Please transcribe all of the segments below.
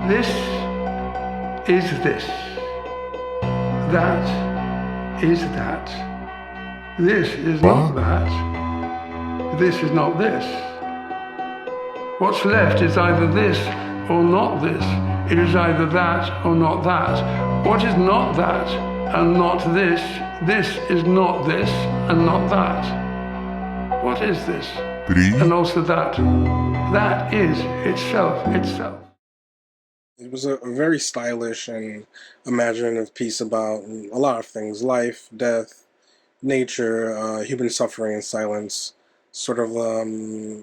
This is this. That is that. This is not that. This is not this. What's left is either this or not this. It is either that or not that. What is not that and not this? This is not this and not that. What is this? And also that. That is itself. It was a very stylish and imaginative piece about a lot of things: life, death, nature, human suffering and silence, sort of the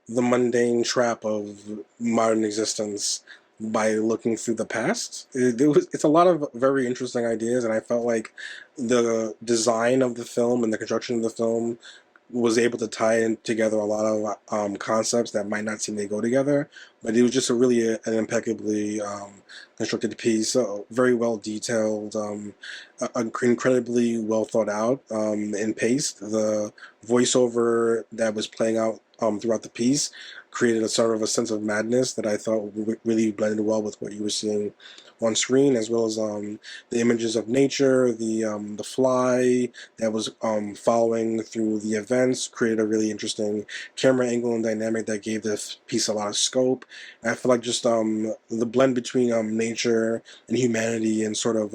mundane trap of modern existence by looking through the past. It's a lot of very interesting ideas, and I felt like the design of the film and the construction of the film was able to tie in together a lot of concepts that might not seem to go together, but it was just a really an impeccably constructed piece, very well detailed, incredibly well thought out in pace. The voiceover that was playing out throughout the piece created a sort of a sense of madness that I thought really blended well with what you were seeing on screen, as well as the images of nature, the fly that was following through the events created a really interesting camera angle and dynamic that gave this piece a lot of scope. And I feel like just the blend between nature and humanity and sort of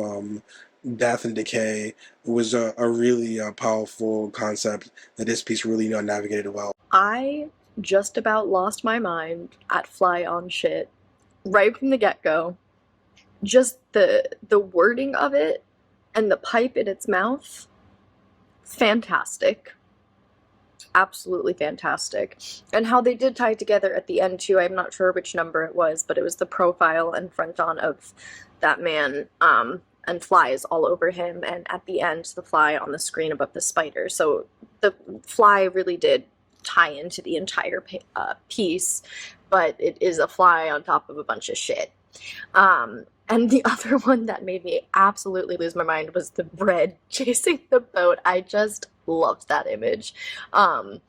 death and decay was a really powerful concept that this piece really navigated well. I just about lost my mind at Fly on Shit right from the get-go. Just the wording of it and the pipe in its mouth, fantastic. Absolutely fantastic. And how they did tie together at the end too. I'm not sure which number it was, but it was the profile and front on of that man, and flies all over him, and at the end the fly on the screen above the spider. So the fly really did tie into the entire piece, but it is a fly on top of a bunch of shit. And the other one that made me absolutely lose my mind was the bread chasing the boat. I just loved that image. A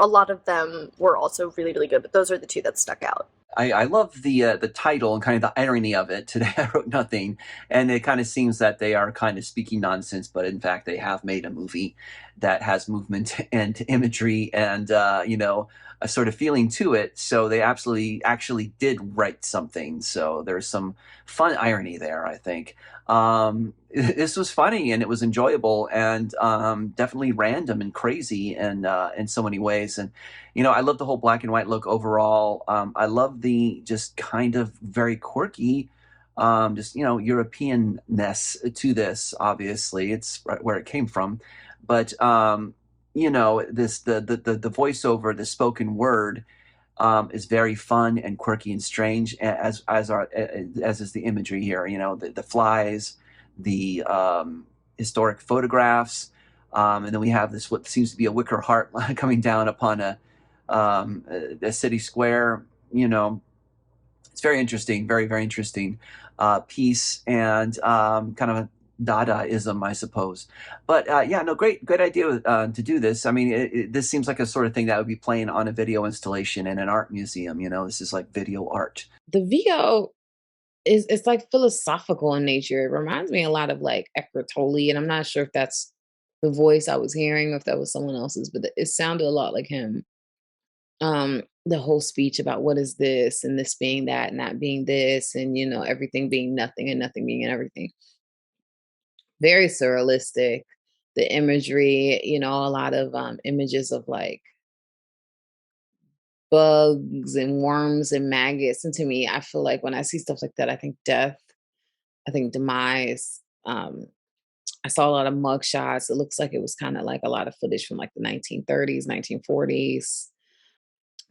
lot of them were also really, really good, but those are the two that stuck out. I love the title and kind of the irony of it. Today I wrote nothing, and it kind of seems that they are kind of speaking nonsense, but in fact they have made a movie that has movement and imagery and a sort of feeling to it. So they absolutely actually did write something. So there's some fun irony there, I think. This was funny and it was enjoyable and definitely random and crazy and in so many ways. And I love the whole black and white look overall. I love the just kind of very quirky, European-ness to this. Obviously, it's where it came from, but this the voiceover, the spoken word, is very fun and quirky and strange, as is the imagery here. The flies, the historic photographs, and then we have this what seems to be a wicker heart coming down upon a city square. It's very interesting, very very interesting piece, and kind of a Dadaism, I suppose. But great idea to do this. I mean, this seems like a sort of thing that would be playing on a video installation in an art museum. This is like video art. The VO it's like philosophical in nature. It reminds me a lot of like Eckhart Tolle, and I'm not sure if that's the voice I was hearing or if that was someone else's, but it sounded a lot like him. The whole speech about what is this and this being that and that being this, and everything being nothing and nothing being everything. Very surrealistic. The imagery, a lot of images of like bugs and worms and maggots. And to me, I feel like when I see stuff like that, I think death, I think demise. I saw a lot of mug shots. It looks like it was kind of like a lot of footage from like the 1930s, 1940s.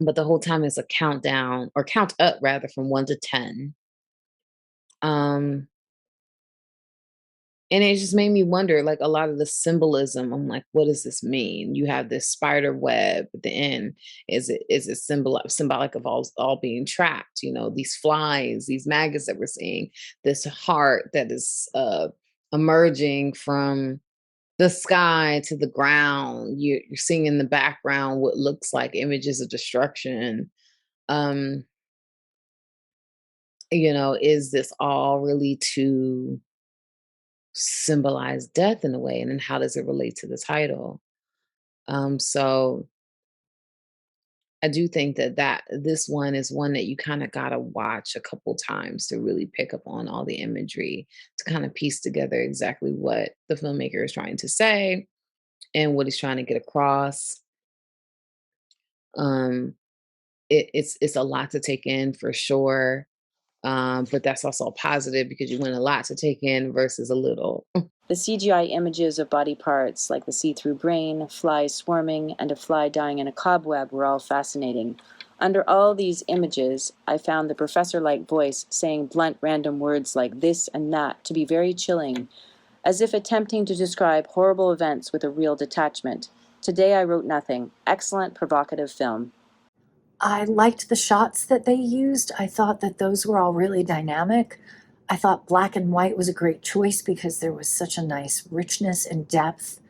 But the whole time it's a countdown or count up rather from 1 to 10. And it just made me wonder, like a lot of the symbolism. I'm like, what does this mean? You have this spider web at the end. Is it symbolic of all being trapped? These flies, these maggots that we're seeing, this heart that is emerging from the sky to the ground. You're seeing in the background what looks like images of destruction. is this all really to symbolize death in a way? And then how does it relate to the title? So I do think that this one is one that you kind of gotta watch a couple times to really pick up on all the imagery, to kind of piece together exactly what the filmmaker is trying to say and what he's trying to get across. Um, it's a lot to take in for sure. But that's also a positive because you want a lot to take in versus a little. The CGI images of body parts, like the see-through brain, flies swarming, and a fly dying in a cobweb, were all fascinating. Under all these images, I found the professor-like voice saying blunt, random words like this and that to be very chilling, as if attempting to describe horrible events with a real detachment. Today I wrote nothing. Excellent, provocative film. I liked the shots that they used. I thought that those were all really dynamic. I thought black and white was a great choice because there was such a nice richness and depth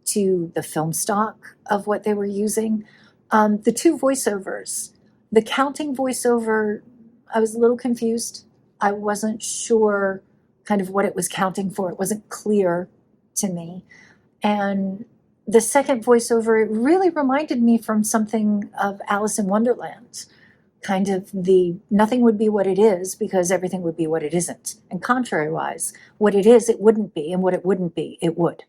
to the film stock of what they were using. The two voiceovers, the counting voiceover, I was a little confused. I wasn't sure kind of what it was counting for. It wasn't clear to me. And the second voiceover, it really reminded me from something of Alice in Wonderland, kind of the nothing would be what it is because everything would be what it isn't. And contrary-wise, what it is, it wouldn't be, and what it wouldn't be, it would.